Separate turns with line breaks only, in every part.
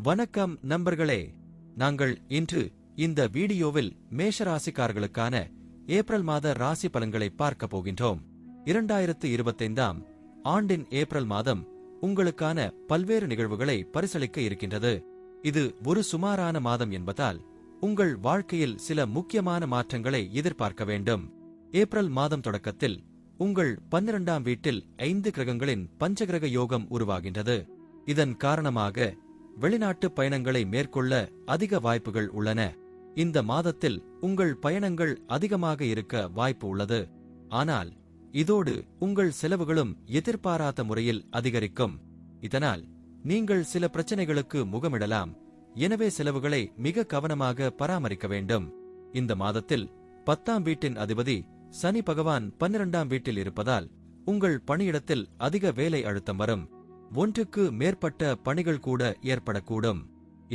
வணக்கம் நண்பர்களே, நாங்கள் இன்று இந்த வீடியோவில் மேஷராசிக்காரர்களுக்கான ஏப்ரல் மாத ராசி பலன்களை பார்க்க போகின்றோம். 2025ஆம் ஆண்டின் ஏப்ரல் மாதம் உங்களுக்கான பல்வேறு நிகழ்வுகளை பரிசளிக்க இருக்கின்றது. இது ஒரு சுமாரான மாதம் என்பதால் உங்கள் வாழ்க்கையில் சில முக்கியமான மாற்றங்களை எதிர்பார்க்க வேண்டும். ஏப்ரல் மாதம் தொடக்கத்தில் உங்கள் 12ஆம் வீட்டில் 5 கிரகங்களின் பஞ்சகிரக யோகம் உருவாகின்றது. இதன் காரணமாக வெளிநாட்டு பயணங்களை மேற்கொள்ள அதிக வாய்ப்புகள் உள்ளன. இந்த மாதத்தில் உங்கள் பயணங்கள் அதிகமாக இருக்க வாய்ப்பு உள்ளது. ஆனால் இதோடு உங்கள் செலவுகளும் எதிர்பாராத முறையில் அதிகரிக்கும். இதனால் நீங்கள் சில பிரச்சனைகளுக்கு முகமிடலாம். எனவே செலவுகளை மிக கவனமாக பராமரிக்க வேண்டும். இந்த மாதத்தில் 10ஆம் வீட்டின் அதிபதி சனி பகவான் 12ஆம் வீட்டில் இருப்பதால் உங்கள் பணியிடத்தில் அதிக வேலை அழுத்தம் வரும். ஒன்றுக்கு மேற்பட்ட பணிகள் கூட ஏற்படக்கூடும்.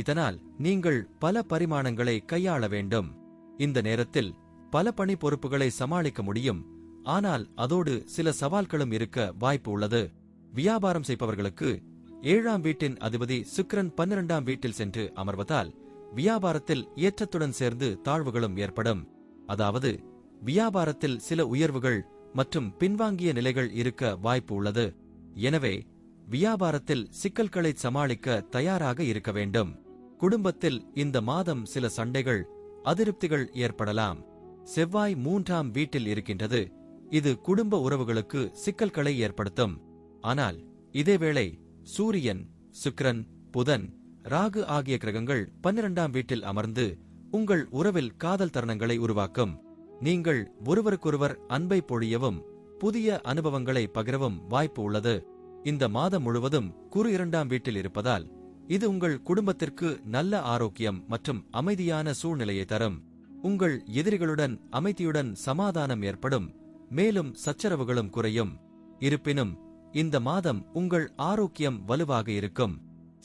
இதனால் நீங்கள் பல பரிமாணங்களை கையாள வேண்டும். இந்த நேரத்தில் பல பணி பொறுப்புகளை சமாளிக்க முடியும். ஆனால் அதோடு சில சவால்களும் இருக்க வாய்ப்பு உள்ளது. வியாபாரம் செய்பவர்களுக்கு 7ஆம் வீட்டின் அதிபதி சுக்கிரன் 12ஆம் வீட்டில் சென்று அமர்வதால் வியாபாரத்தில் ஏற்றத்துடன் சேர்ந்து தாழ்வுகளும் ஏற்படும். அதாவது வியாபாரத்தில் சில உயர்வுகள் மற்றும் பின்வாங்கிய நிலைகள் இருக்க வாய்ப்பு உள்ளது. எனவே வியாபாரத்தில் சிக்கல்களை சமாளிக்க தயாராக இருக்க வேண்டும். குடும்பத்தில் இந்த மாதம் சில சண்டைகள், அதிருப்திகள் ஏற்படலாம். செவ்வாய் 3ஆம் வீட்டில் இருக்கின்றது. இது குடும்ப உறவுகளுக்கு சிக்கல்களை ஏற்படுத்தும். ஆனால் இதேவேளை சூரியன், சுக்கிரன், புதன், ராகு ஆகிய கிரகங்கள் 12ஆம் வீட்டில் அமர்ந்து உங்கள் உறவில் காதல் தருணங்களை உருவாக்கும். நீங்கள் ஒருவருக்கொருவர் அன்பை பொழியவும் புதிய அனுபவங்களை பகிரவும் வாய்ப்பு உள்ளது. இந்த மாதம் முழுவதும் குரு 2ஆம் வீட்டில் இருப்பதால் இது உங்கள் குடும்பத்திற்கு நல்ல ஆரோக்கியம் மற்றும் அமைதியான சூழ்நிலையை தரும். உங்கள் எதிரிகளுடன் அமைதியுடன் சமாதானம் ஏற்படும். மேலும் சச்சரவுகளும் குறையும். இருப்பினும் இந்த மாதம் உங்கள் ஆரோக்கியம் வலுவாக இருக்கும்.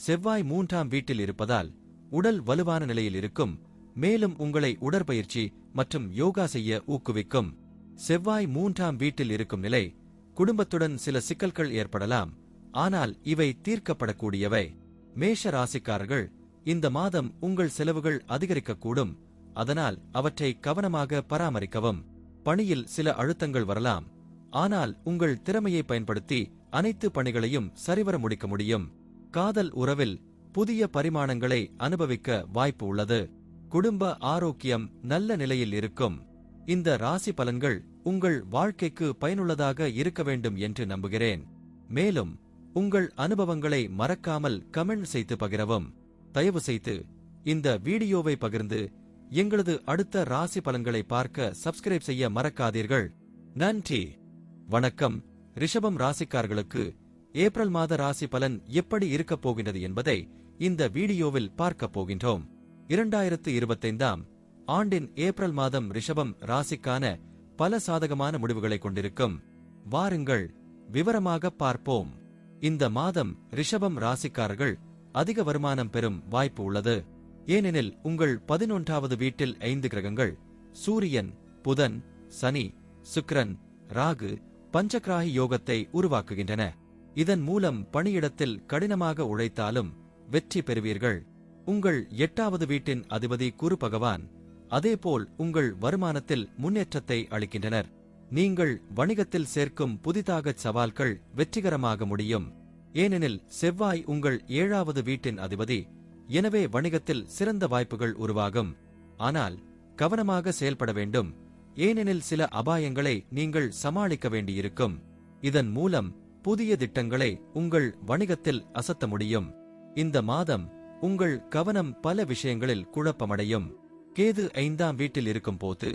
செவ்வாய் 3ஆம் வீட்டில் இருப்பதால் உடல் வலுவான நிலையில் இருக்கும். மேலும் உங்களை உடற்பயிற்சி மற்றும் யோகா செய்ய ஊக்குவிக்கும். செவ்வாய் 3ஆம் வீட்டில் இருக்கும் நிலை குடும்பத்துடன் சில சிக்கல்கள் ஏற்படலாம். ஆனால் இவை தீர்க்கப்படக்கூடியவை. மேஷ ராசிக்காரர்கள், இந்த மாதம் உங்கள் செலவுகள் அதிகரிக்கக்கூடும். அதனால் அவற்றை கவனமாக பராமரிக்கவும். பணியில் சில அழுத்தங்கள் வரலாம். ஆனால் உங்கள் திறமையை பயன்படுத்தி அனைத்து பணிகளையும் சரிவர முடிக்க முடியும். காதல் உறவில் புதிய பரிமாணங்களை அனுபவிக்க வாய்ப்பு உள்ளது. குடும்ப ஆரோக்கியம் நல்ல நிலையில் இருக்கும். இந்த ராசி பலன்கள் உங்கள் வாழ்க்கைக்கு பயனுள்ளதாக இருக்க வேண்டும் என்று நம்புகிறேன். மேலும் உங்கள் அனுபவங்களை மறக்காமல் கமெண்ட் செய்து பகிரவும். தயவு செய்து இந்த வீடியோவை பகிர்ந்து எங்களது அடுத்த ராசி பலன்களை பார்க்க சப்ஸ்கிரைப் செய்ய மறக்காதீர்கள். நன்றி, வணக்கம். ரிஷபம் ராசிக்காரர்களுக்கு ஏப்ரல் மாத ராசி பலன் எப்படி இருக்கப் போகின்றது என்பதை இந்த வீடியோவில் பார்க்கப் போகின்றோம். 2025ஆம் ஆண்டின் ஏப்ரல் மாதம் ரிஷபம் ராசிக்கான பல சாதகமான முடிவுகளை கொண்டிருக்கும். வாருங்கள் விவரமாக பார்ப்போம். இந்த மாதம் ரிஷபம் ராசிக்காரர்கள் அதிக வருமானம் பெறும் வாய்ப்பு உள்ளது. ஏனெனில் உங்கள் 11ஆவது வீட்டில் 5 கிரகங்கள் சூரியன், புதன், சனி, சுக்கிரன், ராகு பஞ்சகிராகி யோகத்தை உருவாக்குகின்றன. இதன் மூலம் பணியிடத்தில் கடினமாக உழைத்தாலும் வெற்றி பெறுவீர்கள். உங்கள் 8ஆவது வீட்டின் அதிபதி குரு பகவான் அதேபோல் உங்கள் வருமானத்தில் முன்னேற்றத்தை அளிக்கின்றனர். நீங்கள் வணிகத்தில் சேர்க்கும் புதிதாக சவால்கள் வெற்றிகரமாக முடியும். ஏனெனில் செவ்வாய் உங்கள் 7ஆவது வீட்டின் அதிபதி. எனவே வணிகத்தில் சிறந்த வாய்ப்புகள் உருவாகும். ஆனால் கவனமாக செயல்பட வேண்டும். ஏனெனில் சில அபாயங்களை நீங்கள் சமாளிக்க வேண்டியிருக்கும். இதன் மூலம் புதிய திட்டங்களை உங்கள் வணிகத்தில் அசத்த முடியும். இந்த மாதம் உங்கள் கவனம் பல விஷயங்களில் குழப்பமடையும். கேது 5ஆம் வீட்டில் இருக்கும் போது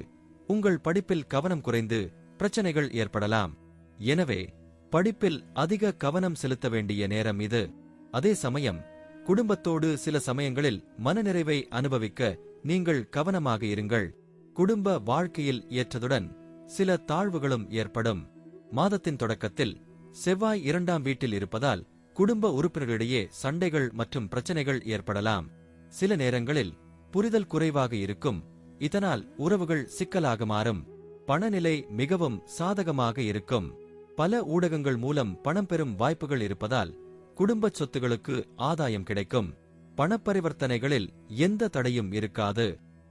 உங்கள் படிப்பில் கவனம் குறைந்து பிரச்சனைகள் ஏற்படலாம். எனவே படிப்பில் அதிக கவனம் செலுத்த வேண்டிய நேரம் இது. அதே சமயம் குடும்பத்தோடு சில சமயங்களில் மனநிறைவை அனுபவிக்க நீங்கள் கவனமாக இருங்கள். குடும்ப வாழ்க்கையில் ஏற்றதுடன் சில தாழ்வுகளும் ஏற்படும். மாதத்தின் தொடக்கத்தில் செவ்வாய் 2ஆம் வீட்டில் இருப்பதால் குடும்ப உறுப்பினர்களிடையே சண்டைகள் மற்றும் பிரச்சனைகள் ஏற்படலாம். சில நேரங்களில் புரிதல் குறைவாக இருக்கும். இதனால் உறவுகள் சிக்கலாக மாறும். பணநிலை மிகவும் சாதகமாக இருக்கும். பல ஊடகங்கள் மூலம் பணம் பெறும் வாய்ப்புகள் இருப்பதால் குடும்பச் சொத்துகளுக்கு ஆதாயம் கிடைக்கும். பணப்பரிவர்த்தனைகளில் எந்த தடையும் இருக்காது.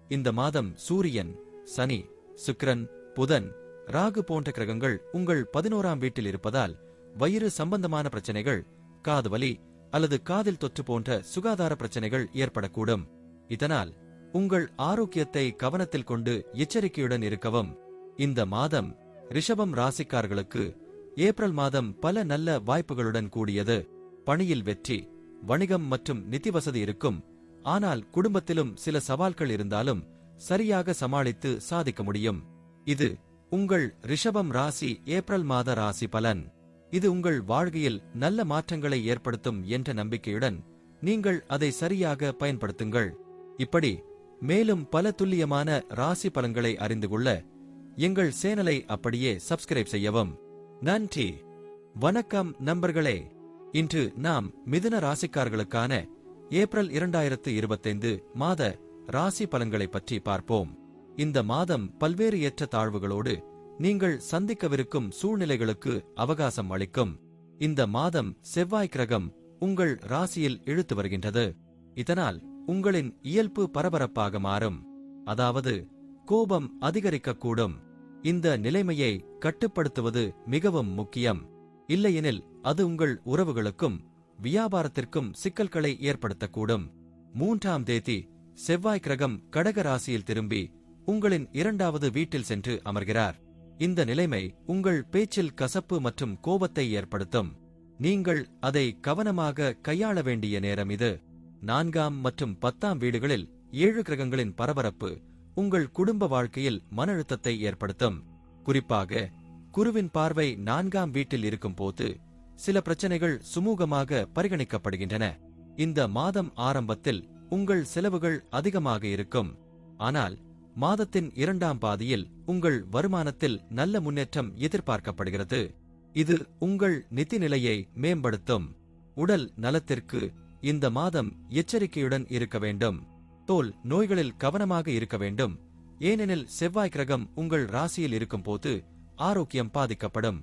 இந்த மாதம் சூரியன், சனி, சுக்கிரன், புதன், ராகு போன்ற கிரகங்கள் உங்கள் 11ஆம் வீட்டில் இருப்பதால் வயிறு சம்பந்தமான பிரச்சனைகள், காதுவலி அல்லது காதில் தொற்று போன்ற சுகாதார பிரச்சனைகள் ஏற்படக்கூடும். இதனால் உங்கள் ஆரோக்கியத்தை கவனத்தில் கொண்டு எச்சரிக்கையுடன் இருக்கவும். இந்த மாதம் ரிஷபம் ராசிக்காரர்களுக்கு ஏப்ரல் மாதம் பல நல்ல வாய்ப்புகளுடன் கூடியது. பணியில் வெற்றி, வணிகம் மற்றும் நிதி வசதி இருக்கும். ஆனால் குடும்பத்திலும் சில சவால்கள் இருந்தாலும் சரியாக சமாளித்து சாதிக்க முடியும். இது உங்கள் ரிஷபம் ராசி ஏப்ரல் மாத ராசி பலன். இது உங்கள் வாழ்க்கையில் நல்ல மாற்றங்களை ஏற்படுத்தும் என்ற நம்பிக்கையுடன் நீங்கள் அதை சரியாக பயன்படுத்துங்கள். இப்படி மேலும் பல துல்லியமான ராசி பலன்களை அறிந்து கொள்ள எங்கள் சேனலை அப்படியே சப்ஸ்கிரைப் செய்யவும். நன்றி. வணக்கம் நண்பர்களே. இன்று நாம் மிதுன ராசிக்காரர்களுக்கான ஏப்ரல் 2025 மாத ராசி பலன்களை பற்றி பார்ப்போம். இந்த மாதம் பல்வேறு ஏற்ற தாழ்வுகளோடு நீங்கள் சந்திக்கவிருக்கும் சூழ்நிலைகளுக்கு அவகாசம் அளிக்கும். இந்த மாதம் செவ்வாய் கிரகம் உங்கள் ராசியில் இழுத்து வருகின்றது. இதனால் உங்களின் இயல்பு பரபரப்பாக மாறும். அதாவது கோபம் அதிகரிக்கக்கூடும். இந்த நிலைமையை கட்டுப்படுத்துவது மிகவும் முக்கியம். இல்லையெனில் அது உங்கள் உறவுகளுக்கும் வியாபாரத்திற்கும் சிக்கல்களை ஏற்படுத்தக்கூடும். 3ஆம் தேதி செவ்வாய் கிரகம் கடக ராசியில் திரும்பி உங்களின் 2வது வீட்டில் சென்று அமர்கிறார். இந்த நிலைமை உங்கள் பேச்சில் கசப்பு மற்றும் கோபத்தை ஏற்படுத்தும். நீங்கள் அதை கவனமாக கையாள வேண்டிய நேரம் இது. 4ஆம் மற்றும் 10ஆம் வீடுகளில் 7 கிரகங்களின் பரபரப்பு உங்கள் குடும்ப வாழ்க்கையில் மன அழுத்தத்தை ஏற்படுத்தும். குறிப்பாக குருவின் பார்வை 4ஆம் வீட்டில் இருக்கும் போது சில பிரச்சனைகள் சுமூகமாக பரிகணிக்கப்படுகின்றன. இந்த மாதம் ஆரம்பத்தில் உங்கள் செலவுகள் அதிகமாக இருக்கும். ஆனால் மாதத்தின் 2ஆம் பாதியில் உங்கள் வருமானத்தில் நல்ல முன்னேற்றம் எதிர்பார்க்கப்படுகிறது. இது உங்கள் நிதி நிலையை மேம்படுத்தும். உடல் நலத்திற்கு இந்த மாதம் எச்சரிக்கையுடன் இருக்க வேண்டும். தோல் நோய்களில் கவனமாக இருக்க வேண்டும். ஏனெனில் செவ்வாய் கிரகம் உங்கள் ராசியில் இருக்கும் போது ஆரோக்கியம் பாதிக்கப்படும்.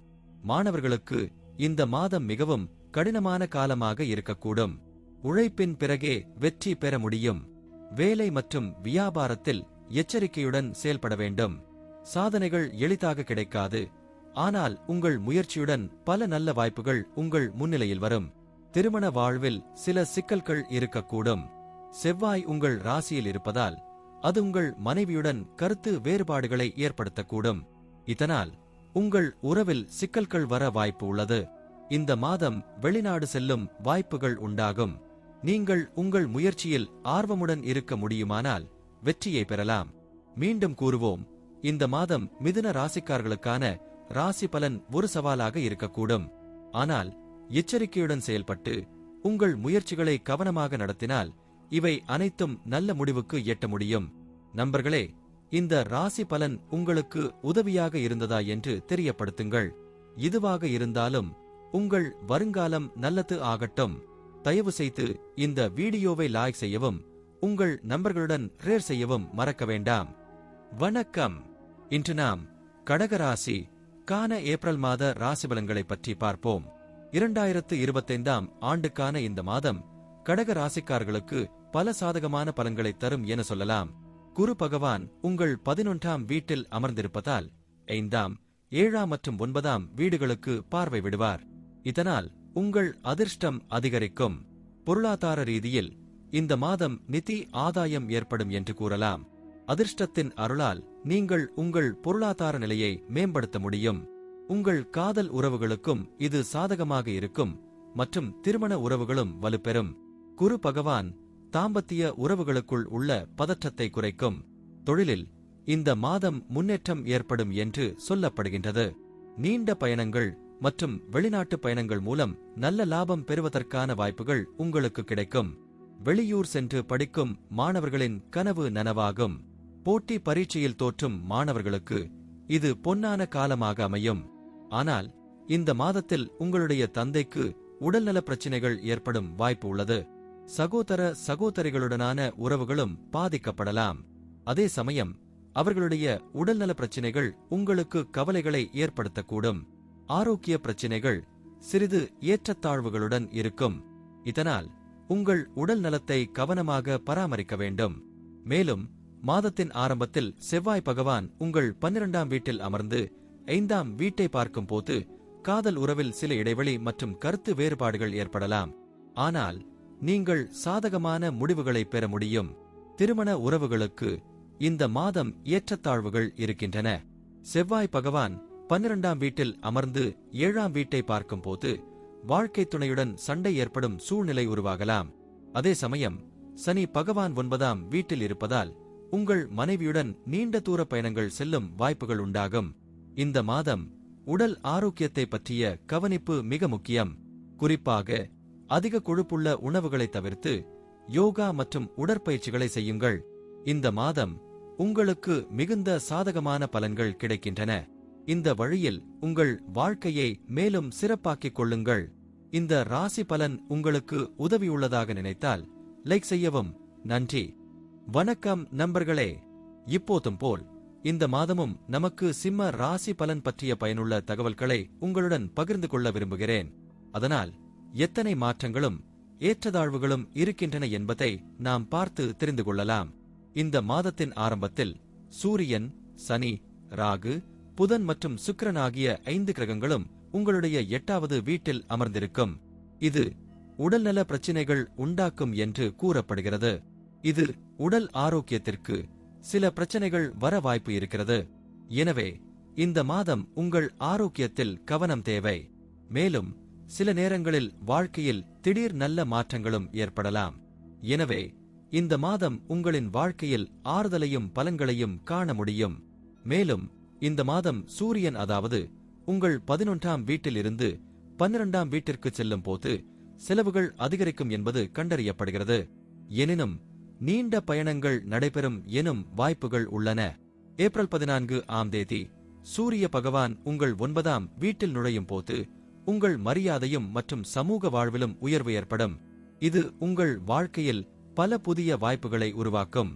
மாணவர்களுக்கு இந்த மாதம் மிகவும் கடினமான காலமாக இருக்கக்கூடும். உழைப்பின் பிறகே வெற்றி பெற முடியும். வேலை மற்றும் வியாபாரத்தில் எச்சரிக்கையுடன் செயல்பட வேண்டும். சாதனைகள் எளிதாக கிடைக்காது. ஆனால் உங்கள் முயற்சியுடன் பல நல்ல வாய்ப்புகள் உங்கள் முன்னிலையில் வரும். திருமண வாழ்வில் சில சிக்கல்கள் இருக்கக்கூடும். செவ்வாய் உங்கள் ராசியில் இருப்பதால் அது உங்கள் மனைவியுடன் கருத்து வேறுபாடுகளை ஏற்படுத்தக்கூடும். இதனால் உங்கள் உறவில் சிக்கல்கள் வர வாய்ப்பு உள்ளது. இந்த மாதம் வெளிநாடு செல்லும் வாய்ப்புகள் உண்டாகும். நீங்கள் உங்கள் முயற்சியில் ஆர்வமுடன் இருக்க முடியுமானால் வெற்றியை பெறலாம். மீண்டும் கூறுவோம், இந்த மாதம் மிதுன ராசிக்காரர்களுக்கான ராசி பலன் ஒரு சவாலாக இருக்கக்கூடும். ஆனால் எச்சரிக்கையுடன் செயல்பட்டு உங்கள் முயற்சிகளை கவனமாக நடத்தினால் இவை அனைத்தும் நல்ல முடிவுக்கு எட்ட முடியும். நண்பர்களே, இந்த ராசி பலன் உங்களுக்கு உதவியாக இருந்ததா என்று தெரியப்படுத்துங்கள். இதுவாக இருந்தாலும் உங்கள் வருங்காலம் நல்லது ஆகட்டும். தயவு செய்து இந்த வீடியோவை லைக் செய்யவும் உங்கள் நண்பர்களுடன் ஷேர் செய்யவும் மறக்க வேண்டாம். வணக்கம். இன்று நாம் கடகராசி கான ஏப்ரல் மாத ராசி பலன்களை பற்றி பார்ப்போம். 2025ஆம் ஆண்டுக்கான இந்த மாதம் கடக ராசிக்காரர்களுக்கு பல சாதகமான பலன்களை தரும் என சொல்லலாம். குரு பகவான் உங்கள் 11ஆம் வீட்டில் அமர்ந்திருப்பதால் 5ஆம், 7ஆம் மற்றும் 9ஆம் வீடுகளுக்கு பார்வை விடுவார். இதனால் உங்கள் அதிர்ஷ்டம் அதிகரிக்கும். பொருளாதார ரீதியில் இந்த மாதம் நிதி ஆதாயம் ஏற்படும் என்று கூறலாம். அதிர்ஷ்டத்தின் அருளால் நீங்கள் உங்கள் பொருளாதார நிலையை மேம்படுத்த முடியும். உங்கள் காதல் உறவுகளுக்கும் இது சாதகமாக இருக்கும் மற்றும் திருமண உறவுகளும் வலுப்பெறும். குரு பகவான் தாம்பத்திய உறவுகளுக்குள் உள்ள பதற்றத்தை குறைக்கும். தொழிலில் இந்த மாதம் முன்னேற்றம் ஏற்படும் என்று சொல்லப்படுகின்றது. நீண்ட பயணங்கள் மற்றும் வெளிநாட்டு பயணங்கள் மூலம் நல்ல லாபம் பெறுவதற்கான வாய்ப்புகள் உங்களுக்கு கிடைக்கும். வெளியூர் சென்று படிக்கும் மாணவர்களின் கனவு நனவாகும். போட்டி பரீட்சையில் தோற்றும் மாணவர்களுக்கு இது பொன்னான காலமாக அமையும். ஆனால் இந்த மாதத்தில் உங்களுடைய தந்தைக்கு உடல்நல பிரச்சினைகள் ஏற்படும் வாய்ப்பு உள்ளது. சகோதர சகோதரிகளுடனான உறவுகளும் பாதிக்கப்படலாம். அதே சமயம் அவர்களுடைய உடல்நல பிரச்சினைகள் உங்களுக்கு கவலைகளை ஏற்படுத்தக்கூடும். ஆரோக்கிய பிரச்சினைகள் சிறிது ஏற்றத்தாழ்வுகளுடன் இருக்கும். இதனால் உங்கள் உடல் நலத்தை கவனமாக பராமரிக்க வேண்டும். மேலும் மாதத்தின் ஆரம்பத்தில் செவ்வாய் பகவான் உங்கள் 12ஆம் வீட்டில் அமர்ந்து 5ஆம் வீட்டை பார்க்கும் போது காதல் உறவில் சில இடைவெளி மற்றும் கருத்து வேறுபாடுகள் ஏற்படலாம். ஆனால் நீங்கள் சாதகமான முடிவுகளை பெற முடியும். திருமண உறவுகளுக்கு இந்த மாதம் ஏற்றத்தாழ்வுகள் இருக்கின்றன. செவ்வாய் பகவான் 12ஆம் வீட்டில் அமர்ந்து 7ஆம் வீட்டை பார்க்கும் போது வாழ்க்கை துணையுடன் சண்டை ஏற்படும் சூழ்நிலை உருவாகலாம். அதே சமயம் சனி பகவான் 9ஆம் வீட்டில் இருப்பதால் உங்கள் மனைவியுடன் நீண்ட தூர பயணங்கள் செல்லும் வாய்ப்புகள் உண்டாகும். இந்த மாதம் உடல் ஆரோக்கியத்தை பற்றிய கவனிப்பு மிக முக்கியம். குறிப்பாக அதிக கொழுப்புள்ள உணவுகளை தவிர்த்து யோகா மற்றும் உடற்பயிற்சிகளை செய்யுங்கள். இந்த மாதம் உங்களுக்கு மிகுந்த சாதகமான பலன்கள் கிடைக்கின்றன. இந்த வழியில் உங்கள் வாழ்க்கையை மேலும் சிறப்பாக்கிக் கொள்ளுங்கள். இந்த ராசி பலன் உங்களுக்கு உதவியுள்ளதாக நினைத்தால் லைக் செய்யவும். நன்றி. வணக்கம் நண்பர்களே. இப்போதும் போல் இந்த மாதமும் நமக்கு சிம்ம ராசி பலன் பற்றிய பயனுள்ள தகவல்களை உங்களுடன் பகிர்ந்து கொள்ள விரும்புகிறேன். அதனால் எத்தனை மாற்றங்களும் ஏற்றத்தாழ்வுகளும் இருக்கின்றன என்பதை நாம் பார்த்து தெரிந்து கொள்ளலாம். இந்த மாதத்தின் ஆரம்பத்தில் சூரியன், சனி, ராகு, புதன் மற்றும் சுக்கிரன் ஆகிய 5 கிரகங்களும் உங்களுடைய 8வது வீட்டில் அமர்ந்திருக்கும். இது உடல்நல பிரச்சினைகள் உண்டாக்கும் என்று கூறப்படுகிறது. இது உடல் ஆரோக்கியத்திற்கு சில பிரச்சனைகள் வர வாய்ப்பு இருக்கிறது. எனவே இந்த மாதம் உங்கள் ஆரோக்கியத்தில் கவனம் தேவை. மேலும் சில நேரங்களில் வாழ்க்கையில் திடீர் நல்ல மாற்றங்களும் ஏற்படலாம். எனவே இந்த மாதம் உங்களின் வாழ்க்கையில் ஆறுதலையும் பலன்களையும் காண முடியும். மேலும் இந்த மாதம் சூரியன், அதாவது உங்கள் 11ஆம் வீட்டில் இருந்து 12ஆம் வீட்டிற்கு செல்லும் போது செலவுகள் அதிகரிக்கும் என்பது கண்டறியப்படுகிறது. எனினும் நீண்ட பயணங்கள் நடைபெறும் எனும் வாய்ப்புகள் உள்ளன. ஏப்ரல் 14ஆம் தேதி சூரிய பகவான் உங்கள் 9ஆம் வீட்டில் நுழையும் போது உங்கள் மரியாதையும் மற்றும் சமூக வாழ்விலும் உயர்வு ஏற்படும். இது உங்கள் வாழ்க்கையில் பல புதிய வாய்ப்புகளை உருவாக்கும்.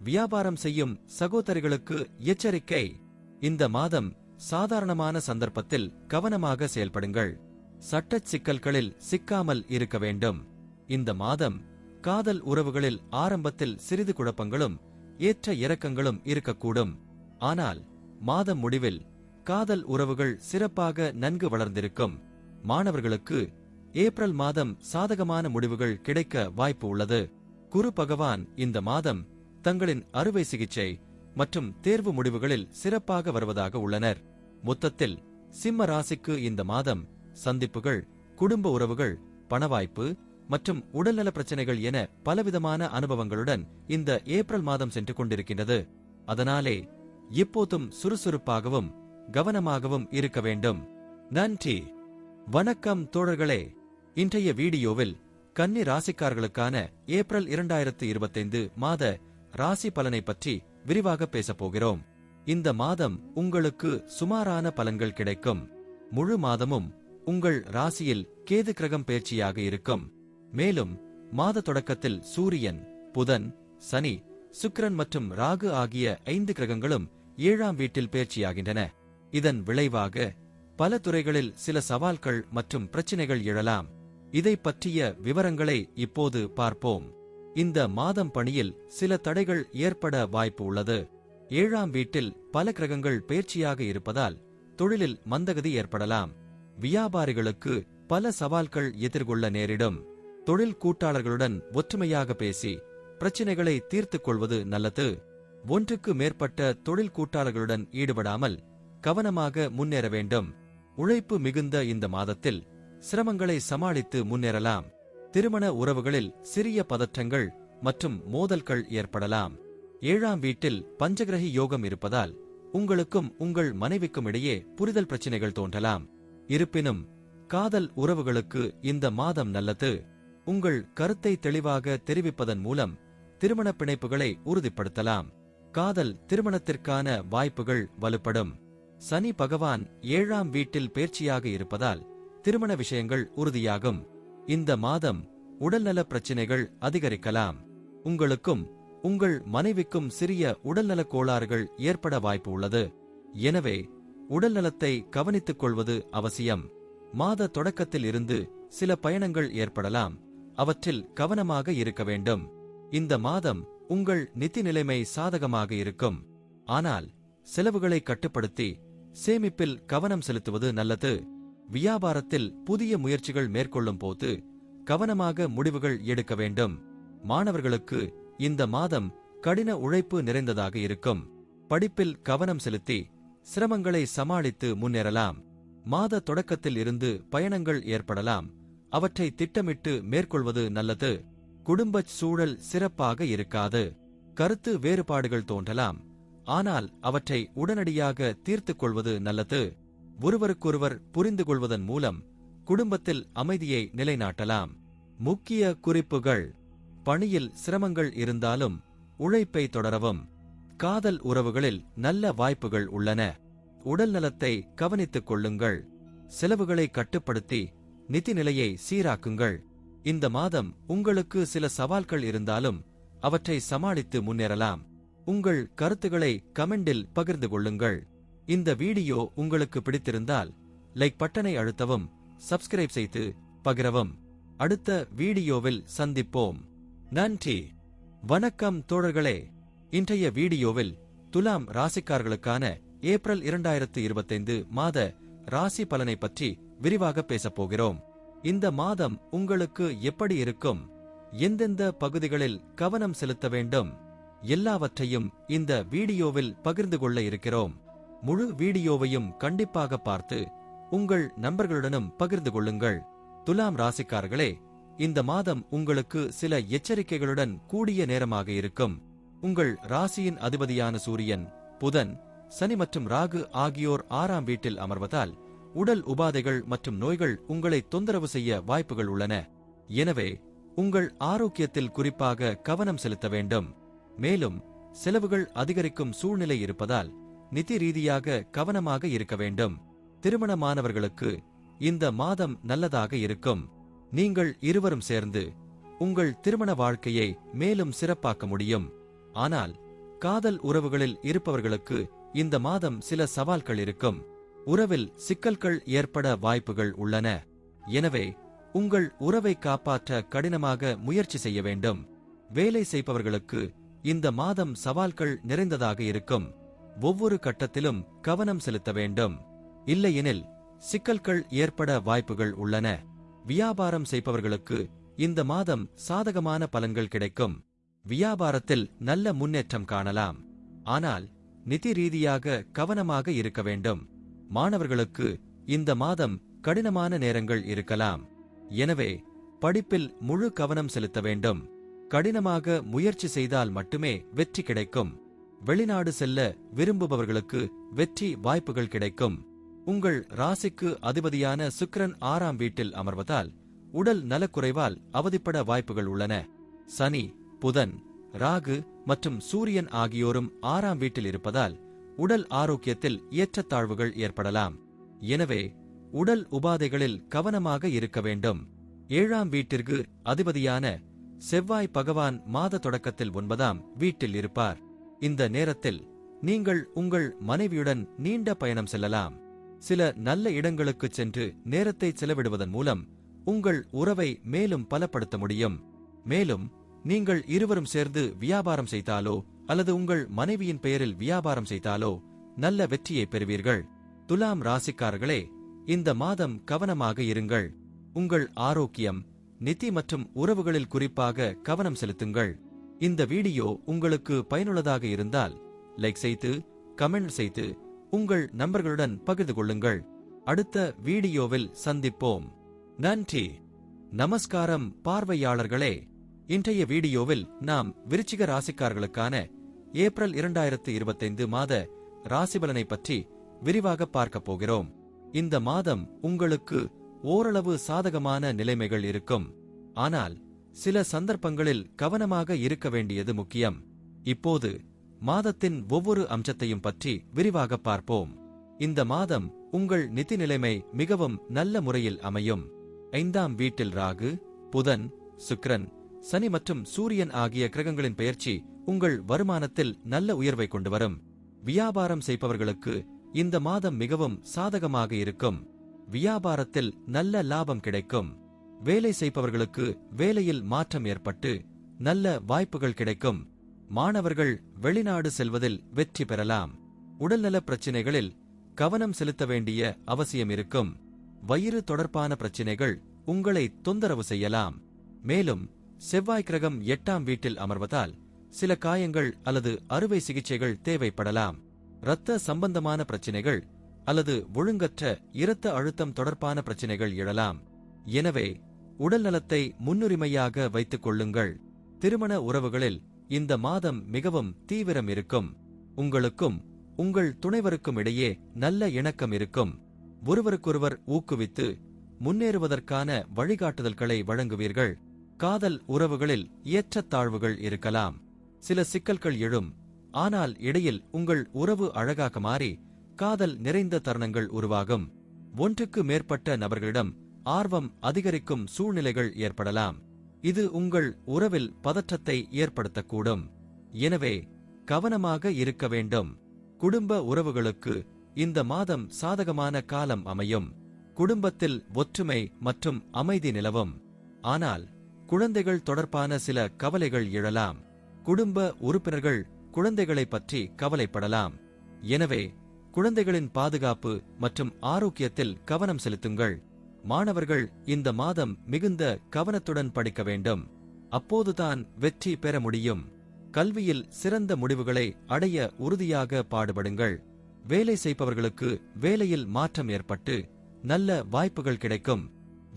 வியாபாரம் செய்யும் சகோதரிகளுக்கு எச்சரிக்கை. இந்த மாதம் சாதாரணமான சந்தர்ப்பத்தில் கவனமாக செயல்படுங்கள். சட்டச் சிக்கல்களில் சிக்காமல் இருக்க வேண்டும். இந்த மாதம் காதல் உறவுகளில் ஆரம்பத்தில் சிறிது குழப்பங்களும் ஏற்ற இறக்கங்களும் இருக்கக்கூடும். ஆனால் மாதம் முடிவில் காதல் உறவுகள் சிறப்பாக நன்கு வளர்ந்திருக்கும். மாணவர்களுக்கு ஏப்ரல் மாதம் சாதகமான முடிவுகள் கிடைக்க வாய்ப்பு உள்ளது. குரு பகவான் இந்த மாதம் தங்களின் அறுவை சிகிச்சை மற்றும் தேர்வு முடிவுகளில் சிறப்பாக வருவதாக உள்ளனர். மொத்தத்தில் சிம்ம ராசிக்கு இந்த மாதம் சந்திப்புகள், குடும்ப உறவுகள், பணவாய்ப்பு மற்றும் உடல்நல பிரச்சனைகள் என பலவிதமான அனுபவங்களுடன் இந்த ஏப்ரல் மாதம் சென்று கொண்டிருக்கின்றது. அதனாலே இப்போதும் சுறுசுறுப்பாகவும் கவனமாகவும் இருக்க வேண்டும். நன்றி. வணக்கம் தோழர்களே. இன்றைய வீடியோவில் கன்னி ராசிக்காரர்களுக்கான ஏப்ரல் 2025 மாத ராசி பலனை பற்றி விரிவாக பேசப்போகிறோம். இந்த மாதம் உங்களுக்கு சுமாரான பலன்கள் கிடைக்கும். முழு மாதமும் உங்கள் ராசியில் கேது கிரகம் பயிற்சியாக இருக்கும். மேலும் மாத தொடக்கத்தில் சூரியன், புதன், சனி, சுக்கிரன் மற்றும் ராகு ஆகிய 5 கிரகங்களும் 7ஆம் வீட்டில் பயிற்சியாகின்றன. இதன் விளைவாக பல துறைகளில் சில சவால்கள் மற்றும் பிரச்சினைகள் எழலாம். இதை பற்றிய விவரங்களை இப்போது பார்ப்போம். இந்த மாதம் பணியில் சில தடைகள் ஏற்பட வாய்ப்பு உள்ளது. 7ஆம் வீட்டில் பல கிரகங்கள் பயிற்சியாக இருப்பதால் தொழிலில் மந்தகதி ஏற்படலாம். வியாபாரிகளுக்கு பல சவால்கள் எதிர்கொள்ள நேரிடும். தொழில் கூட்டாளர்களுடன் ஒற்றுமையாக பேசி பிரச்சினைகளை தீர்த்துக் கொள்வது நல்லது. ஒன்றுக்கு மேற்பட்ட தொழில் கூட்டாளர்களுடன் ஈடுபடாமல் கவனமாக முன்னேற வேண்டும். உழைப்பு மிகுந்த இந்த மாதத்தில் சிரமங்களை சமாளித்து முன்னேறலாம். திருமண உறவுகளில் சிறிய பதற்றங்கள் மற்றும் மோதல்கள் ஏற்படலாம். 7ஆம் வீட்டில் பஞ்சகிரகி யோகம் இருப்பதால் உங்களுக்கும் உங்கள் மனைவிக்கும் இடையே புரிதல் பிரச்சினைகள் தோன்றலாம். இருப்பினும் காதல் உறவுகளுக்கு இந்த மாதம் நல்லது. உங்கள் கருத்தை தெளிவாக தெரிவிப்பதன் மூலம் திருமண பிணைப்புகளை உறுதிப்படுத்தலாம். காதல் திருமணத்திற்கான வாய்ப்புகள் வலுப்படும். சனி பகவான் 7ஆம் வீட்டில் பயிற்சியாக இருப்பதால் திருமண விஷயங்கள் உறுதியாகும். இந்த மாதம் உடல்நல பிரச்சினைகள் அதிகரிக்கலாம். உங்களுக்கும் உங்கள் மனைவிக்கும் சிறிய உடல்நலக் கோளாறுகள் ஏற்பட வாய்ப்பு உள்ளது. எனவே உடல்நலத்தை கவனித்துக் கொள்வது அவசியம். மாத தொடக்கத்தில் இருந்து சில பயணங்கள் ஏற்படலாம். அவற்றில் கவனமாக இருக்க வேண்டும். இந்த மாதம் உங்கள் நிதி நிலைமை சாதகமாக இருக்கும். ஆனால் செலவுகளை கட்டுப்படுத்தி சேமிப்பில் கவனம் செலுத்துவது நல்லது. வியாபாரத்தில் புதிய முயற்சிகள் மேற்கொள்ளும் போது கவனமாக முடிவுகள் எடுக்க வேண்டும். மாணவர்களுக்கு இந்த மாதம் கடின உழைப்பு நிறைந்ததாக இருக்கும். படிப்பில் கவனம் செலுத்தி சிரமங்களை சமாளித்து முன்னேறலாம். மாத தொடக்கத்தில் இருந்து பயணங்கள் ஏற்படலாம். அவற்றை திட்டமிட்டு மேற்கொள்வது நல்லது. குடும்பச் சூழல் சிறப்பாக இருக்காது. கருத்து வேறுபாடுகள் தோன்றலாம். ஆனால் அவற்றை உடனடியாக தீர்த்துக் கொள்வது நல்லது. ஒருவருக்கொருவர் புரிந்து கொள்வதன் மூலம் குடும்பத்தில் அமைதியை நிலைநாட்டலாம். முக்கிய குறிப்புகள்: பணியில் சிரமங்கள் இருந்தாலும் உழைப்பை தொடரவும். காதல் உறவுகளில் நல்ல வாய்ப்புகள் உள்ளன. உடல் நலத்தை கவனித்துக் கொள்ளுங்கள். செலவுகளை கட்டுப்படுத்தி நிதி நிலையை சீராக்குங்கள். இந்த மாதம் உங்களுக்கு சில சவால்கள் இருந்தாலும் அவற்றை சமாளித்து முன்னேறலாம். உங்கள் கருத்துக்களை கமெண்டில் பகிர்ந்து கொள்ளுங்கள். இந்த வீடியோ உங்களுக்கு பிடித்திருந்தால் லைக் பட்டனை அழுத்தவும், சப்ஸ்கிரைப் செய்து பகிரவும். அடுத்த வீடியோவில் சந்திப்போம். நன்றி. வணக்கம் தோழர்களே. இன்றைய வீடியோவில் துலாம் ராசிக்காரர்களுக்கான ஏப்ரல் 2025 மாத ராசி பலனை பற்றி விரிவாக பேசப்போகிறோம். இந்த மாதம் உங்களுக்கு எப்படி இருக்கும்? எந்தெந்த பகுதிகளில் கவனம் செலுத்த வேண்டும்? எல்லாவற்றையும் இந்த வீடியோவில் பகிர்ந்து கொள்ள இருக்கிறோம். முழு வீடியோவையும் கண்டிப்பாக பார்த்து உங்கள் நண்பர்களுடனும் பகிர்ந்து கொள்ளுங்கள். துலாம் ராசிக்காரர்களே, இந்த மாதம் உங்களுக்கு சில எச்சரிக்கைகளுடன் கூடிய நேரமாக இருக்கும். உங்கள் ராசியின் அதிபதியான சூரியன், புதன், சனி மற்றும் ராகு ஆகியோர் 6ஆம் வீட்டில் அமர்வதால் உடல் உபாதைகள் மற்றும் நோய்கள் உங்களை தொந்தரவு செய்ய வாய்ப்புகள் உள்ளன. எனவே உங்கள் ஆரோக்கியத்தில் குறிப்பாக கவனம் செலுத்த வேண்டும். மேலும் செலவுகள் அதிகரிக்கும் சூழ்நிலை இருப்பதால் நிதி ரீதியாக கவனமாக இருக்க வேண்டும். திருமணமானவர்களுக்கு இந்த மாதம் நல்லதாக இருக்கும். நீங்கள் இருவரும் சேர்ந்து உங்கள் திருமண வாழ்க்கையை மேலும் சிறப்பாக்க முடியும். ஆனால் காதல் உறவுகளில் இருப்பவர்களுக்கு இந்த மாதம் சில சவால்கள் இருக்கும். உறவில் சிக்கல்கள் ஏற்பட வாய்ப்புகள் உள்ளன. எனவே உங்கள் உறவை காப்பாற்ற கடினமாக முயற்சி செய்ய வேண்டும். வேலை செய்பவர்களுக்கு இந்த மாதம் சவால்கள் நிறைந்ததாக இருக்கும். ஒவ்வொரு கட்டத்திலும் கவனம் செலுத்த வேண்டும். இல்லையெனில் சிக்கல்கள் ஏற்பட வாய்ப்புகள் உள்ளன. வியாபாரம் செய்பவர்களுக்கு இந்த மாதம் சாதகமான பலன்கள் கிடைக்கும். வியாபாரத்தில் நல்ல முன்னேற்றம் காணலாம். ஆனால் நிதி ரீதியாக கவனமாக இருக்க வேண்டும். மாணவர்களுக்கு இந்த மாதம் கடினமான நேரங்கள் இருக்கலாம். எனவே படிப்பில் முழு கவனம் செலுத்த வேண்டும். கடினமாக முயற்சி செய்தால் மட்டுமே வெற்றி கிடைக்கும். வெளிநாடு செல்ல விரும்புபவர்களுக்கு வெற்றி வாய்ப்புகள் கிடைக்கும். உங்கள் ராசிக்கு அதிபதியான சுக்கிரன் 6ஆம் வீட்டில் அமர்வதால் உடல் நலக்குறைவால் அவதிப்பட வாய்ப்புகள் உள்ளன. சனி, புதன், ராகு மற்றும் சூரியன் ஆகியோரும் 6ஆம் வீட்டில் இருப்பதால் உடல் ஆரோக்கியத்தில் ஏற்றத்தாழ்வுகள் ஏற்படலாம். எனவே உடல் உபாதைகளில் கவனமாக இருக்க வேண்டும். 7ஆம் வீட்டிற்கு அதிபதியான செவ்வாய் பகவான் மாத தொடக்கத்தில் 9ஆம் வீட்டில் இருப்பார். இந்த நேரத்தில் நீங்கள் உங்கள் மனைவியுடன் நீண்ட பயணம் செல்லலாம். சில நல்ல இடங்களுக்குச் சென்று நேரத்தை செலவிடுவதன் மூலம் உங்கள் உறவை மேலும் பலப்படுத்த முடியும். மேலும் நீங்கள் இருவரும் சேர்ந்து வியாபாரம் செய்தாலோ அல்லது உங்கள் மனைவியின் பெயரில் வியாபாரம் செய்தாலோ நல்ல வெற்றியை பெறுவீர்கள். துலாம் ராசிக்காரர்களே, இந்த மாதம் கவனமாக இருங்கள். உங்கள் ஆரோக்கியம், நிதி மற்றும் உறவுகளில் குறிப்பாக கவனம் செலுத்துங்கள். இந்த வீடியோ உங்களுக்கு பயனுள்ளதாக இருந்தால் லைக் செய்து, கமெண்ட் செய்து உங்கள் நண்பர்களுடன் பகிர்ந்து கொள்ளுங்கள். அடுத்த வீடியோவில் சந்திப்போம். நன்றி. நமஸ்காரம் பார்வையாளர்களே. இன்றைய வீடியோவில் நாம் விருச்சிக ராசிக்காரர்களுக்கான ஏப்ரல் 2025 மாத ராசிபலனை பற்றி விரிவாக பார்க்கப் போகிறோம். இந்த மாதம் உங்களுக்கு ஓரளவு சாதகமான நிலைமைகள் இருக்கும். ஆனால் சில சந்தர்ப்பங்களில் கவனமாக இருக்க வேண்டியது முக்கியம். இப்போது மாதத்தின் ஒவ்வொரு அம்சத்தையும் பற்றி விரிவாக பார்ப்போம். இந்த மாதம் உங்கள் நிதி நிலைமை மிகவும் நல்ல முறையில் அமையும். 5ஆம் வீட்டில் ராகு, புதன், சுக்கிரன், சனி மற்றும் சூரியன் ஆகிய கிரகங்களின் பெயர்ச்சி உங்கள் வருமானத்தில் நல்ல உயர்வை கொண்டு வரும். வியாபாரம் செய்பவர்களுக்கு இந்த மாதம் மிகவும் சாதகமாக இருக்கும். வியாபாரத்தில் நல்ல லாபம் கிடைக்கும். வேலை செய்பவர்களுக்கு வேலையில் மாற்றம் ஏற்பட்டு நல்ல வாய்ப்புகள் கிடைக்கும். மாணவர்கள் வெளிநாடு செல்வதில் வெற்றி பெறலாம். உடல்நல பிரச்சினைகளில் கவனம் செலுத்த வேண்டிய அவசியம் இருக்கும். வயிறு தொடர்பான பிரச்சினைகள் உங்களை தொந்தரவு செய்யலாம். மேலும் செவ்வாய் கிரகம் 8ஆம் வீட்டில் அமர்வதால் சில காயங்கள் அல்லது அறுவை சிகிச்சைகள் தேவைப்படலாம். இரத்த சம்பந்தமான பிரச்சினைகள் அல்லது ஒழுங்கற்ற இரத்த அழுத்தம் தொடர்பான பிரச்சினைகள் எழலாம். எனவே உடல் நலத்தை முன்னுரிமையாக வைத்துக் கொள்ளுங்கள். திருமண உறவுகளில் இந்த மாதம் மிகவும் தீவிரம் இருக்கும். உங்களுக்கும் உங்கள் துணைவருக்கும் இடையே நல்ல இணக்கம் இருக்கும். ஒருவருக்கொருவர் ஊக்குவித்து முன்னேறுவதற்கான வழிகாட்டுதல்களை வழங்குவீர்கள். காதல் உறவுகளில் ஏற்றத்தாழ்வுகள் இருக்கலாம். சில சிக்கல்கள் எழும். ஆனால் இடையில் உங்கள் உறவு அழகாக மாறி காதல் நிறைந்த தருணங்கள் உருவாகும். ஒன்றுக்கு மேற்பட்ட நபர்களிடம் ஆர்வம் அதிகரிக்கும் சூழ்நிலைகள் ஏற்படலாம். இது உங்கள் உறவில் பதற்றத்தை ஏற்படுத்தக்கூடும். எனவே கவனமாக இருக்க வேண்டும். குடும்ப உறவுகளுக்கு இந்த மாதம் சாதகமான காலம் அமையும். குடும்பத்தில் ஒற்றுமை மற்றும் அமைதி நிலவும். ஆனால் குழந்தைகள் தொடர்பான சில கவலைகள் எழலாம். குடும்ப உறுப்பினர்கள் குழந்தைகளைப் பற்றி கவலைப்படலாம். எனவே குழந்தைகளின் பாதுகாப்பு மற்றும் ஆரோக்கியத்தில் கவனம் செலுத்துங்கள். மாணவர்கள் இந்த மாதம் மிகுந்த கவனத்துடன் படிக்க வேண்டும். அப்போதுதான் வெற்றி பெற முடியும். கல்வியில் சிறந்த முடிவுகளை அடைய உறுதியாக பாடுபடுங்கள். வேலை செய்பவர்களுக்கு வேலையில் மாற்றம் ஏற்பட்டு நல்ல வாய்ப்புகள் கிடைக்கும்.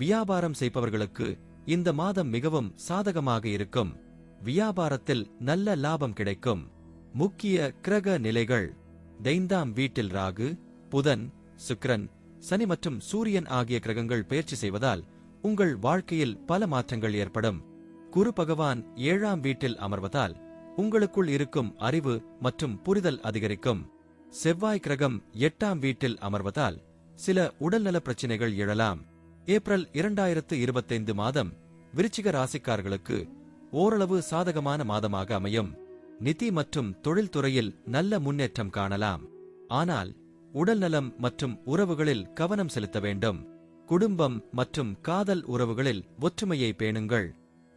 வியாபாரம் செய்பவர்களுக்கு இந்த மாதம் மிகவும் சாதகமாக இருக்கும். வியாபாரத்தில் நல்ல லாபம் கிடைக்கும். முக்கிய கிரக நிலைகள்: 5ஆம் வீட்டில் ராகு, புதன், சுக்கிரன், சனி மற்றும் சூரியன் ஆகிய கிரகங்கள் பெயர்ச்சி செய்வதால் உங்கள் வாழ்க்கையில் பல மாற்றங்கள் ஏற்படும். குரு பகவான் 7ஆம் வீட்டில் அமர்வதால் உங்களுக்குள் இருக்கும் அறிவு மற்றும் புரிதல் அதிகரிக்கும். செவ்வாய் கிரகம் 8ஆம் வீட்டில் அமர்வதால் சில உடல்நல பிரச்சினைகள் எழலாம். ஏப்ரல் 2025 மாதம் விருச்சிக ராசிக்காரர்களுக்கு ஓரளவு சாதகமான மாதமாக அமையும். நிதி மற்றும் தொழில்துறையில் நல்ல முன்னேற்றம் காணலாம். ஆனால் உடல்நலம் மற்றும் உறவுகளில் கவனம் செலுத்த வேண்டும். குடும்பம் மற்றும் காதல் உறவுகளில் ஒற்றுமையை பேணுங்கள்.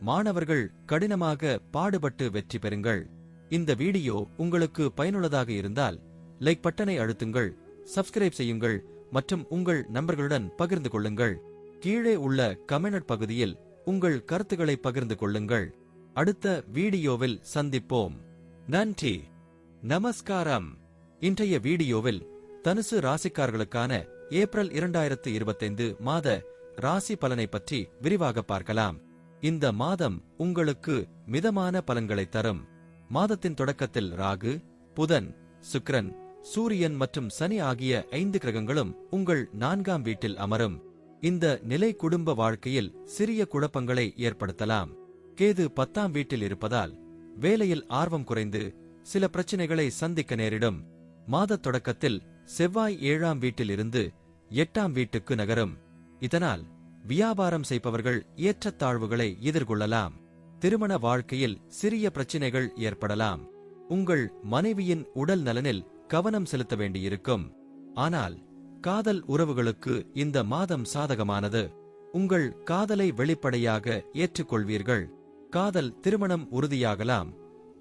மாணவர்கள் கடினமாக பாடுபட்டு வெற்றி பெறுங்கள். இந்த வீடியோ உங்களுக்கு பயனுள்ளதாக இருந்தால் லைக் பட்டனை அழுத்துங்கள், சப்ஸ்கிரைப் செய்யுங்கள் மற்றும் உங்கள் நண்பர்களுடன் பகிர்ந்து கொள்ளுங்கள். கீழே உள்ள கமெண்ட் பகுதியில் உங்கள் கருத்துக்களை பகிர்ந்து கொள்ளுங்கள். அடுத்த வீடியோவில் சந்திப்போம். நன்றி, நமஸ்காரம். இன்றைய வீடியோவில் தனுசு ராசிக்காரர்களுக்கான ஏப்ரல் 2025 மாத ராசி பலனை பற்றி விரிவாக பார்க்கலாம். இந்த மாதம் உங்களுக்கு மிதமான பலன்களை தரும். மாதத்தின் தொடக்கத்தில் ராகு, புதன், சுக்கிரன், சூரியன் மற்றும் சனி ஆகிய 5 கிரகங்களும் உங்கள் 4ஆம் வீட்டில் அமரும். இந்த நிலை குடும்ப வாழ்க்கையில் சிறிய குழப்பங்களை ஏற்படுத்தலாம். கேது 10ஆம் வீட்டில் இருப்பதால் வேலையில் ஆர்வம் குறைந்து சில பிரச்சினைகளை சந்திக்க நேரிடும். மாத தொடக்கத்தில் செவ்வாய் 7ஆம் வீட்டில் இருந்து 8ஆம் வீட்டுக்கு நகரும். இதனால் வியாபாரம் செய்பவர்கள் ஏற்றத்தாழ்வுகளை எதிர்கொள்ளலாம். திருமண வாழ்க்கையில் சிறிய பிரச்சினைகள் ஏற்படலாம். உங்கள் மனைவியின் உடல் நலனில் கவனம் செலுத்த வேண்டியிருக்கும். ஆனால் காதல் உறவுகளுக்கு இந்த மாதம் சாதகமானது. உங்கள் காதலை வெளிப்படையாக ஏற்றுக்கொள்வீர்கள். காதல் திருமணம் உறுதியாகலாம்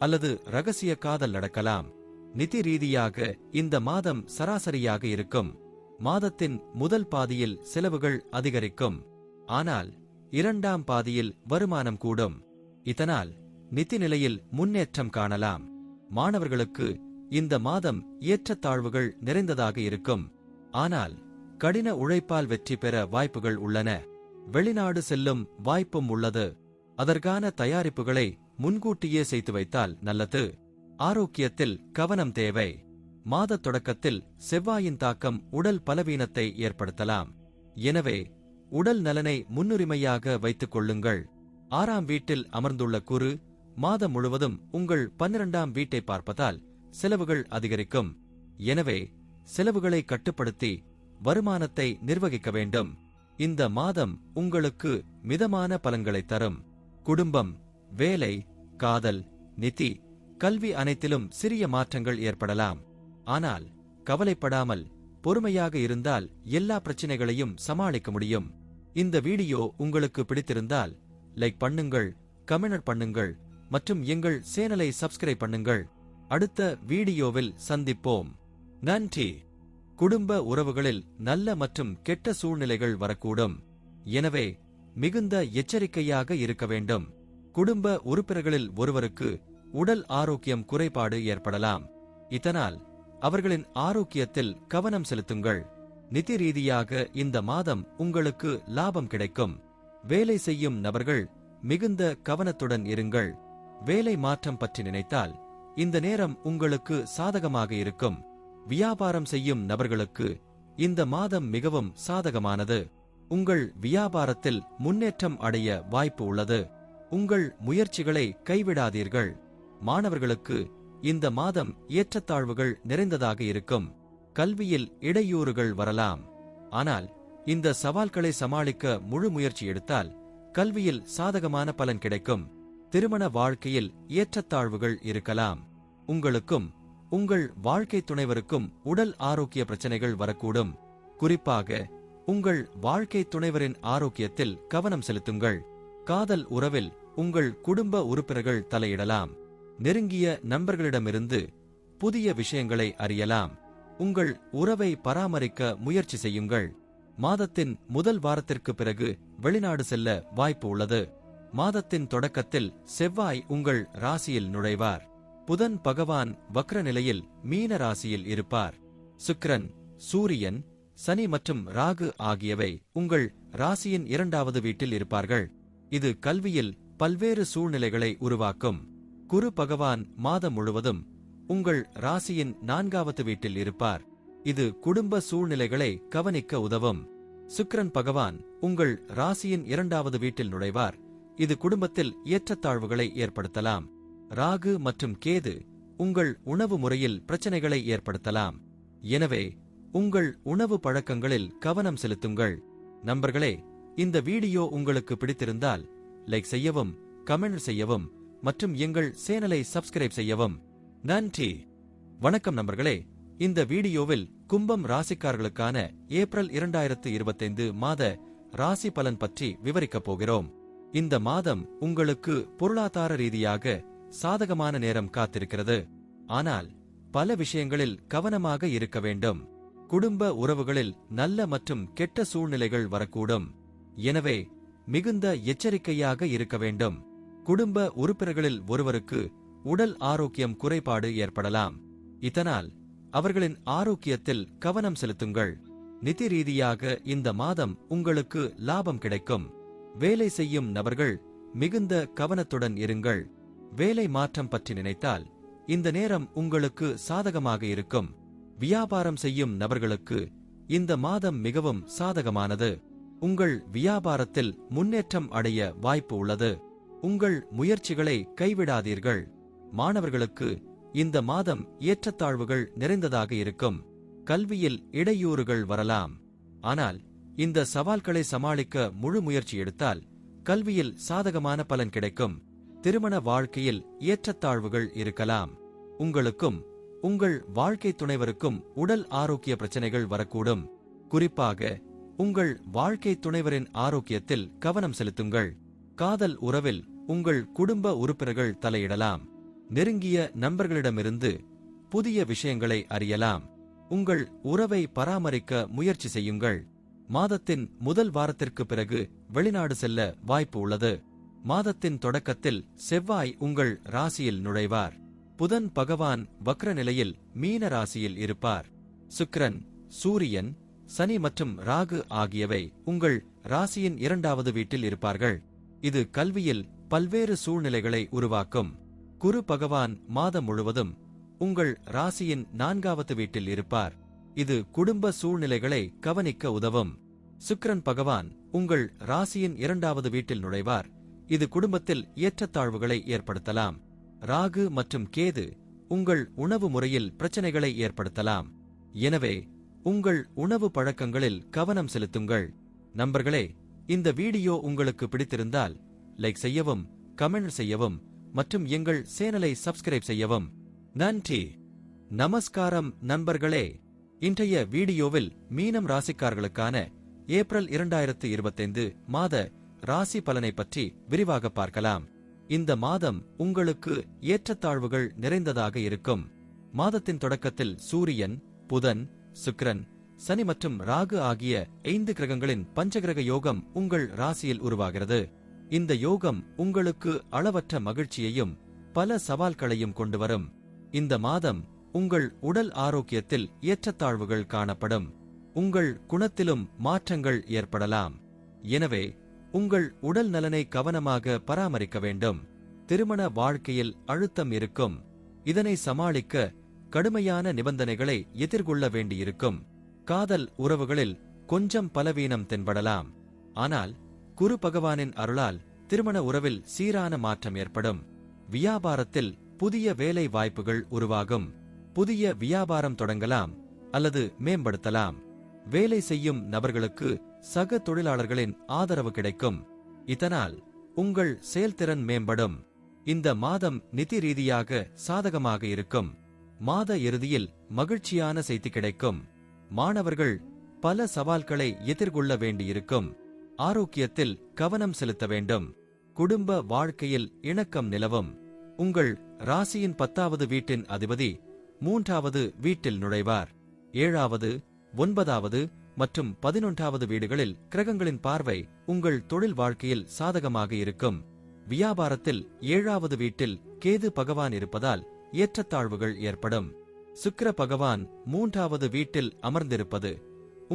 அல்லது ரகசிய காதல் நடக்கலாம். நிதி ரீதியாக இந்த மாதம் சராசரியாக இருக்கும். மாதத்தின் முதல் பாதியில் செலவுகள் அதிகரிக்கும். ஆனால் 2ஆம் பாதியில் வருமானம் கூடும். இதனால் நிதி நிலையில் முன்னேற்றம் காணலாம். மாணவர்களுக்கு இந்த மாதம் ஏற்றத்தாழ்வுகள் நிறைந்ததாக இருக்கும். ஆனால் கடின உழைப்பால் வெற்றி பெற வாய்ப்புகள் உள்ளன. வெளிநாடு செல்லும் வாய்ப்பும் உள்ளது. அதற்கான தயாரிப்புகளை முன்கூட்டியே செய்து வைத்தால் நல்லது. ஆரோக்கியத்தில் கவனம் தேவை. மாத தொடக்கத்தில் செவ்வாயின் தாக்கம் உடல் பலவீனத்தை ஏற்படுத்தலாம். எனவே உடல் நலனை முன்னுரிமையாக வைத்துக் கொள்ளுங்கள். 6ஆம் வீட்டில் அமர்ந்துள்ள குரு மாதம் முழுவதும் உங்கள் 12ஆம் வீட்டை பார்ப்பதால் செலவுகள் அதிகரிக்கும். எனவே செலவுகளை கட்டுப்படுத்தி வருமானத்தை நிர்வகிக்க வேண்டும். இந்த மாதம் உங்களுக்கு மிதமான பலன்களை தரும். குடும்பம், வேலை, காதல், நிதி, கல்வி அனைத்திலும் சிறிய மாற்றங்கள் ஏற்படலாம். ஆனால் கவலைப்படாமல் பொறுமையாக இருந்தால் எல்லா பிரச்சினைகளையும் சமாளிக்க முடியும். இந்த வீடியோ உங்களுக்கு பிடித்திருந்தால் லைக் பண்ணுங்கள், கமெண்ட் பண்ணுங்கள் மற்றும் எங்கள் சேனலை சப்ஸ்கிரைப் பண்ணுங்கள். அடுத்த வீடியோவில் சந்திப்போம். நன்றி. குடும்ப உறவுகளில் நல்ல மற்றும் கெட்ட சூழ்நிலைகள் வரக்கூடும். எனவே மிகுந்த எச்சரிக்கையாக இருக்க வேண்டும். குடும்ப உறுப்பினர்களில் ஒருவருக்கு உடல் ஆரோக்கியம் குறைபாடு ஏற்படலாம். இதனால் அவர்களின் ஆரோக்கியத்தில் கவனம் செலுத்துங்கள். நிதி ரீதியாக இந்த மாதம் உங்களுக்கு லாபம் கிடைக்கும். வேலை செய்யும் நபர்கள் மிகுந்த கவனத்துடன் இருங்கள். வேலை மாற்றம் பற்றி நினைத்தால் இந்த நேரம் உங்களுக்கு சாதகமாக இருக்கும். வியாபாரம் செய்யும் நபர்களுக்கு இந்த மாதம் மிகவும் சாதகமானது. உங்கள் வியாபாரத்தில் முன்னேற்றம் அடைய வாய்ப்பு உள்ளது. உங்கள் முயற்சிகளை கைவிடாதீர்கள். மாணவர்களுக்கு இந்த மாதம் ஏற்றத்தாழ்வுகள் நிறைந்ததாக இருக்கும். கல்வியில் இடையூறுகள் வரலாம். ஆனால் இந்த சவால்களை சமாளிக்க முழு முயற்சி எடுத்தால் கல்வியில் சாதகமான பலன் கிடைக்கும். திருமண வாழ்க்கையில் ஏற்றத்தாழ்வுகள் இருக்கலாம். உங்களுக்கும் உங்கள் வாழ்க்கை துணைவருக்கும் உடல் ஆரோக்கிய பிரச்சனைகள் வரக்கூடும். குறிப்பாக உங்கள் வாழ்க்கை துணைவரின் ஆரோக்கியத்தில் கவனம் செலுத்துங்கள். காதல் உறவில் உங்கள் குடும்ப உறுப்பினர்கள் தலையிடலாம். நெருங்கிய நண்பர்களிடமிருந்து புதிய விஷயங்களை அறியலாம். உங்கள் உறவை பராமரிக்க முயற்சி செய்யுங்கள். மாதத்தின் முதல் வாரத்திற்கு பிறகு வெளிநாடு செல்ல வாய்ப்பு உள்ளது. மாதத்தின் தொடக்கத்தில் செவ்வாய் உங்கள் ராசியில் நுழைவார். புதன் பகவான் வக்ர நிலையில் மீன ராசியில் இருப்பார். சுக்கிரன், சூரியன், சனி மற்றும் ராகு ஆகியவை உங்கள் ராசியின் 2வது வீட்டில் இருப்பார்கள். இது கல்வியில் பல்வேறு சூழ்நிலைகளை உருவாக்கும். குரு பகவான் மாதம் முழுவதும் உங்கள் ராசியின் 4வது வீட்டில் இருப்பார். இது குடும்ப சூழ்நிலைகளை கவனிக்க உதவும். சுக்கிரன் பகவான் உங்கள் ராசியின் 2வது வீட்டில் நுழைவார். இது குடும்பத்தில் ஏற்றத்தாழ்வுகளை ஏற்படுத்தலாம். ராகு மற்றும் கேது உங்கள் உணவு முறையில் பிரச்சனைகளை ஏற்படுத்தலாம். எனவே உங்கள் உணவு பழக்கங்களில் கவனம் செலுத்துங்கள். நண்பர்களே, இந்த வீடியோ உங்களுக்கு பிடித்திருந்தால் லைக் செய்யவும், கமெண்ட் செய்யவும் மற்றும் எங்கள் சேனலை சப்ஸ்கிரைப் செய்யவும். நன்றி. வணக்கம் நண்பர்களே. இந்த வீடியோவில் கும்பம் ராசிக்காரர்களுக்கான ஏப்ரல் 2025 மாத ராசி பலன் பற்றி விவரிக்கப் போகிறோம். இந்த மாதம் உங்களுக்கு பொருளாதார ரீதியாக சாதகமான நேரம் காத்திருக்கிறது. ஆனால் பல விஷயங்களில் கவனமாக இருக்க வேண்டும். குடும்ப உறவுகளில் நல்ல மற்றும் கெட்ட சூழ்நிலைகள் வரக்கூடும். எனவே மிகுந்த எச்சரிக்கையாக இருக்க வேண்டும். குடும்ப உறுப்பினர்களில் ஒருவருக்கு உடல் ஆரோக்கியம் குறைபாடு ஏற்படலாம். இதனால் அவர்களின் ஆரோக்கியத்தில் கவனம் செலுத்துங்கள். நிதி ரீதியாக இந்த மாதம் உங்களுக்கு லாபம் கிடைக்கும். வேலை செய்யும் நபர்கள் மிகுந்த கவனத்துடன் இருங்கள். வேலை மாற்றம் பற்றி நினைத்தால் இந்த நேரம் உங்களுக்கு சாதகமாக இருக்கும். வியாபாரம் செய்யும் நபர்களுக்கு இந்த மாதம் மிகவும் சாதகமானது. உங்கள் வியாபாரத்தில் முன்னேற்றம் அடைய வாய்ப்பு உள்ளது. உங்கள் முயற்சிகளை கைவிடாதீர்கள். மாணவர்களுக்கு இந்த மாதம் ஏற்றத்தாழ்வுகள் நிறைந்ததாக இருக்கும். கல்வியில் இடையூறுகள் வரலாம். ஆனால் இந்த சவால்களை சமாளிக்க முழு முயற்சி எடுத்தால் கல்வியில் சாதகமான பலன் கிடைக்கும். திருமண வாழ்க்கையில் ஏற்றத்தாழ்வுகள் இருக்கலாம். உங்களுக்கும் உங்கள் வாழ்க்கை துணைவருக்கும் உடல் ஆரோக்கிய பிரச்சனைகள் வரக்கூடும். குறிப்பாக உங்கள் வாழ்க்கை துணைவரின் ஆரோக்கியத்தில் கவனம் செலுத்துங்கள். காதல் உறவில் உங்கள் குடும்ப உறுப்பினர்கள் தலையிடலாம். நெருங்கிய நண்பர்களிடமிருந்து புதிய விஷயங்களை அறியலாம். உங்கள் உறவை பராமரிக்க முயற்சி செய்யுங்கள். மாதத்தின் முதல் வாரத்திற்கு பிறகு வெளிநாடு செல்ல வாய்ப்பு உள்ளது. மாதத்தின் தொடக்கத்தில் செவ்வாய் உங்கள் ராசியில் நுழைவார். புதன் பகவான் வக்ர நிலையில் மீன ராசியில் இருப்பார். சுக்கிரன், சூரியன், சனி மற்றும் ராகு ஆகியவை உங்கள் ராசியின் 2வது வீட்டில் இருப்பார்கள். இது கல்வியில் பல்வேறு சூழ்நிலைகளை உருவாக்கும். குரு பகவான் மாதம் முழுவதும் உங்கள் ராசியின் 4வது வீட்டில் இருப்பார். இது குடும்ப சூழ்நிலைகளை கவனிக்க உதவும். சுக்கிரன் பகவான் உங்கள் ராசியின் 2வது வீட்டில் நுழைவார். இது குடும்பத்தில் ஏற்றத்தாழ்வுகளை ஏற்படுத்தலாம். ராகு மற்றும் கேது உங்கள் உணவு முறையில் பிரச்சனைகளை ஏற்படுத்தலாம். எனவே உங்கள் உணவு பழக்கங்களில் கவனம் செலுத்துங்கள். நண்பர்களே, இந்த வீடியோ உங்களுக்கு பிடித்திருந்தால் லைக் செய்யவும், கமெண்ட் செய்யவும் மற்றும் எங்கள் சேனலை சப்ஸ்கிரைப் செய்யவும். நன்றி. நமஸ்காரம் நண்பர்களே. இன்றைய வீடியோவில் மீனம் ராசிக்காரர்களுக்கான ஏப்ரல் 2025 மாத ராசி பலனை பற்றி விரிவாக பார்க்கலாம். இந்த மாதம் உங்களுக்கு ஏற்றத்தாழ்வுகள் நிறைந்ததாக இருக்கும். மாதத்தின் தொடக்கத்தில் சூரியன், புதன், சுக்கிரன், சனி மற்றும் ராகு ஆகிய 5 கிரகங்களின் பஞ்சகிரக யோகம் உங்கள் ராசியில் உருவாகிறது. இந்த யோகம் உங்களுக்கு அளவற்ற மகிழ்ச்சியையும் பல சவால்களையும் கொண்டுவரும். இந்த மாதம் உங்கள் உடல் ஆரோக்கியத்தில் ஏற்றத்தாழ்வுகள் காணப்படும். உங்கள் குணத்திலும் மாற்றங்கள் ஏற்படலாம். எனவே உங்கள் உடல் நலனை கவனமாக பராமரிக்க வேண்டும். திருமண வாழ்க்கையில் அழுத்தம் இருக்கும். இதனை சமாளிக்க கடுமையான நிபந்தனைகளை எதிர்கொள்ள வேண்டியிருக்கும். காதல் உறவுகளில் கொஞ்சம் பலவீனம் தென்படலாம். ஆனால் குரு பகவானின் அருளால் திருமண உறவில் சீரான மாற்றம் ஏற்படும். வியாபாரத்தில் புதிய வேலை வாய்ப்புகள் உருவாகும். புதிய வியாபாரம் தொடங்கலாம் அல்லது மேம்படுத்தலாம். வேலை செய்யும் நபர்களுக்கு சக தொழிலாளர்களின் ஆதரவு கிடைக்கும். இதனால் உங்கள் செயல்திறன் மேம்படும். இந்த மாதம் நிதி ரீதியாக சாதகமாக இருக்கும். மாத இறுதியில் மகிழ்ச்சியான செய்தி கிடைக்கும். மாணவர்கள் பல சவால்களை எதிர்கொள்ள வேண்டியிருக்கும். ஆரோக்கியத்தில் கவனம் செலுத்த வேண்டும். குடும்ப வாழ்க்கையில் இணக்கம் நிலவும். உங்கள் ராசியின் 10வது வீட்டின் அதிபதி 3வது வீட்டில் நுழைவார். 7வது, 9வது மற்றும் 11வது வீடுகளில் கிரகங்களின் பார்வை உங்கள் தொழில் வாழ்க்கையில் சாதகமாக இருக்கும். வியாபாரத்தில் 7வது வீட்டில் கேது பகவான் இருப்பதால் ஏற்றத்தாழ்வுகள் ஏற்படும். சுக்கிர பகவான் 3வது வீட்டில் அமர்ந்திருப்பது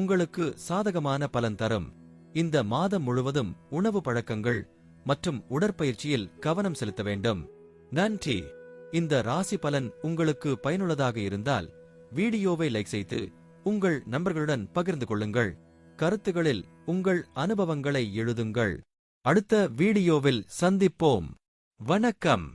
உங்களுக்கு சாதகமான பலன் தரும். இந்த மாதம் முழுவதும் உணவு பழக்கங்கள் மற்றும் உடற்பயிற்சியில் கவனம் செலுத்த வேண்டும். நன்றி. இந்த ராசி பலன் உங்களுக்கு பயனுள்ளதாக இருந்தால் வீடியோவை லைக் செய்து உங்கள் நண்பர்களுடன் பகிர்ந்து கொள்ளுங்கள். கருத்துகளில் உங்கள் அனுபவங்களை எழுதுங்கள். அடுத்த வீடியோவில் சந்திப்போம். வணக்கம்.